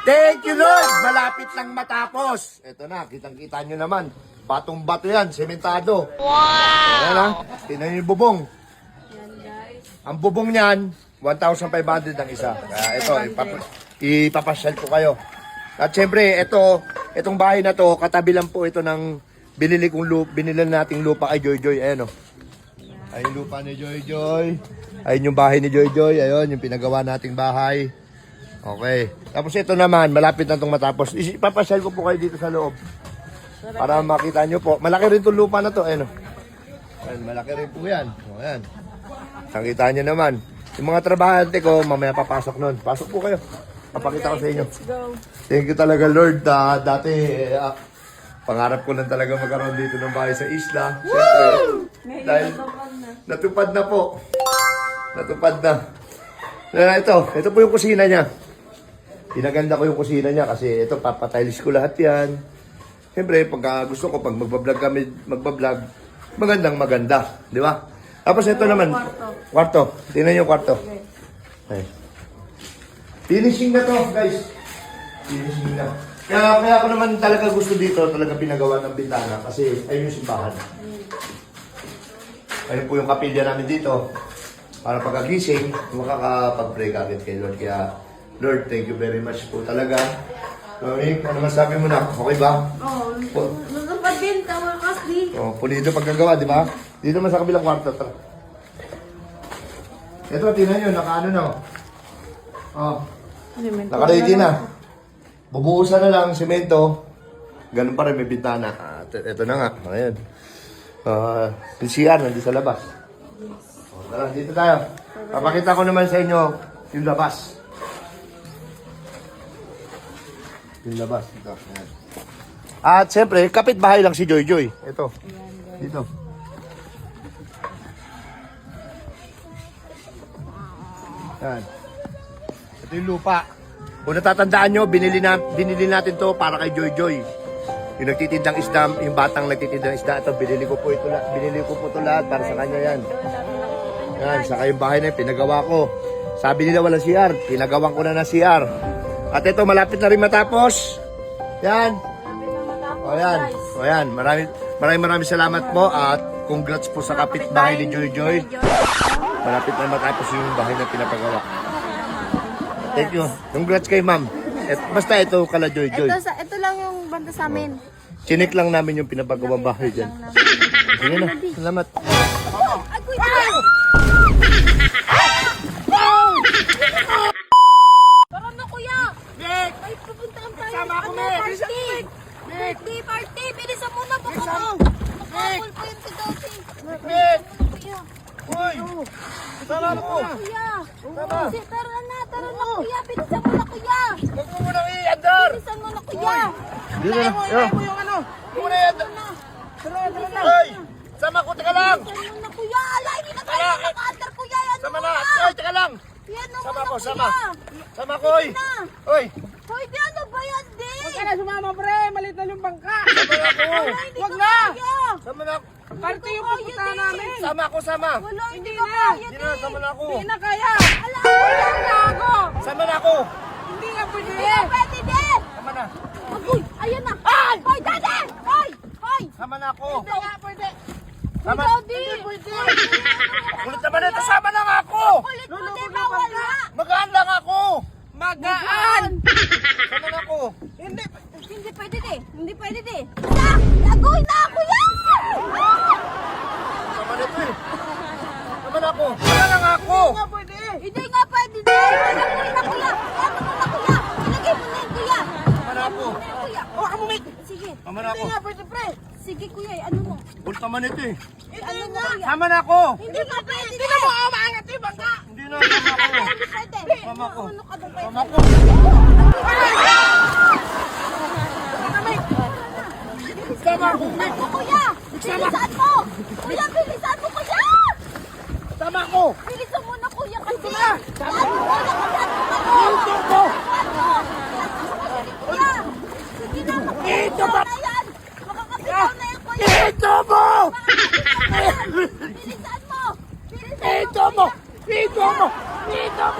Thank you, Lord! Malapit lang matapos. Ito na, kitang-kita nyo naman. Batong-bato yan, sementado. Wow! Ayan ha, tingnan nyo yung bubong. Ang bubong niyan, 1,500 ang isa. Kaya ito, ipapasyal ko kayo. At syempre, itong bahay na to, katabi lang po ito ng binili nating lupa kay Joy Joy. Ayan o. Ay, yung lupa ni Joy Joy. Ayun yung bahay ni Joy Joy. Ayun, yung pinagawa nating bahay. Okay. Tapos ito naman, malapit na itong matapos. Ipapasyal ko po kayo dito sa loob. Para makita nyo po. Malaki rin itong lupa na to. Ayan o. Ayan, malaki rin po yan. O, ayan. Nakita nyo naman. Yung mga trabahante ko, mamaya papasok nun. Pasok po kayo. Papakita ko sa inyo. Let's go. Thank you talaga, Lord. Dati, pangarap ko lang talaga magkaroon dito ng bahay sa isla. Siyempre, dahil natupad na po. Natupad na. Ito po yung kusina niya. Pinaganda ko yung kusina niya kasi ito, papatiles ko lahat yan. Siyempre, pag gusto ko, pag magbablog kami, maganda. Di ba? Tapos ito naman, kwarto. Tingnan yung kwarto. Okay. Finishing na to, guys. Finishing na. Kaya ako naman talaga gusto dito, talaga pinagawa ng bintana kasi ayun yung simbahan. Ayun po yung kapilya namin dito. Para pagkagising, makakapag-pray ka agad kay Lord. Kaya, Lord, thank you very much po talaga. Lord, ano masabi mo na? Okay ba? Oo. Nagpapad din, tawag kasi. Oh, pulido paggagawa, di ba? Dito man sa kabilang kwarto. Ito, tingnan nyo, nakaano na. Oh, naka-ready na. Bubuhusan na lang, semento. Ganun pa rin, may bintana. Ito na nga, ayan. Yung CR, nandito sa labas. Oh, tara, dito tayo. Papakita ko naman sa inyo yung labas. Yung labas, ito. Ayan. At siyempre, kapitbahay lang si Joy Joy. Ito, dito. Yan. Ito yung lupa. Kung natatandaan nyo, binili natin to para kay Joy Joy. Yung nagtitindang isda, yung batang nagtitindang isda, ito, binili ko po ito lahat para sa kanya yan. Yan, saka yung bahay na yun, pinagawa ko. Sabi nila walang CR, pinagawan ko na CR. At ito, malapit na rin matapos. Yan. O yan, maraming salamat po at congrats po sa kapitbahay ni Joy Joy. Malapit na matapos yung bahay na pinapagawa. Thank you. Congrats kay ma'am. Basta ito kala Joy Joy. Ito lang yung banda sa amin. Chinik lang namin yung pinapagawang bahay dyan. Sige na, salamat. Tara na kuya! Ay, pupuntahan tayo. Sama ako, Birthday party! Bilisan mo na baka mo! Makakul pa yun si Doti. Uy! Sama mo! Kuya! Sama! Tara na kuya! Bilisan mo na kuya! Huwag mo munang i-andar! Bilisan mo na kuya! Dito na. mo yung ano! Huwag mo na i-andar! Uy! Sama ko, teka lang! Bilisan mo na kuya! Ala, hindi na tayo maka-andar kuya! Ano Sama mo na! na? Uy, teka lang! Yan mo Sama na ko, kuya! sama! Sama ko, uy! Na! Uy! Hoy, di ano ba yan, di? Huwag ka na sumama, pre. Malit na yung bangka. Sama na ako! Huwag na. Sama na ako! Party yung pupunta namin. Sama ako, sama! Wala, hindi Hindi ka na. kaya, Hindi di. na, sama na ako! Hindi na kaya. Ala, Wala na ako. Sama na ako! Hindi na pwede. Hindi na pwede, di. Sama na! Agoy, ayan na. Ay! Hoy, dada! Hoy! Hoy! Sama na ako! Hindi nga pwede. Sama! Ikaw, di. Kulit naman ito! Sama na nga ako! Kulit mo, di. Bawal na. Magaan lang ako! Magaan. Sama na ako! Hindi. Hindi pwede, di. Hindi pwede, di. Na! Agoy na ako yan! Sama na ito eh! Sama na ako! Sama na nga ako! Nga pwede. Hindi nga pwede, di. Agoy na, kuya. Ano mo na, kuya? Ilagay mo na yun, kuya. Sama na ako! Kuya. Oh, ako may. Sige. Sama na ako! Hindi nga pwede, pre. Sige, kuya. Ano mo? Kulit naman ito eh! Ano mo, kuya? Sama na ako! Hindi nga pwede, Hindi di. na mo umaangat yung bangka. Hindi na! Sama ako! Hindi pwede. Sama ko. Ano ka doon, Sama ko! Sama ako! Bilisan mo, kuya! Bilisan mo! Kuya, bilisan mo, kuya! Sama ako! Bilisan mo na, kuya, kasi... Sama mo! Ito ko! Kuya! Sige na, makakabitaw na yan! Makakabitaw na yan, kuya! Ito mo! Makakabitaw na yan! Bilisan mo! Bilisan mo, Ito mo! kuya! Ito mo! Ito mo!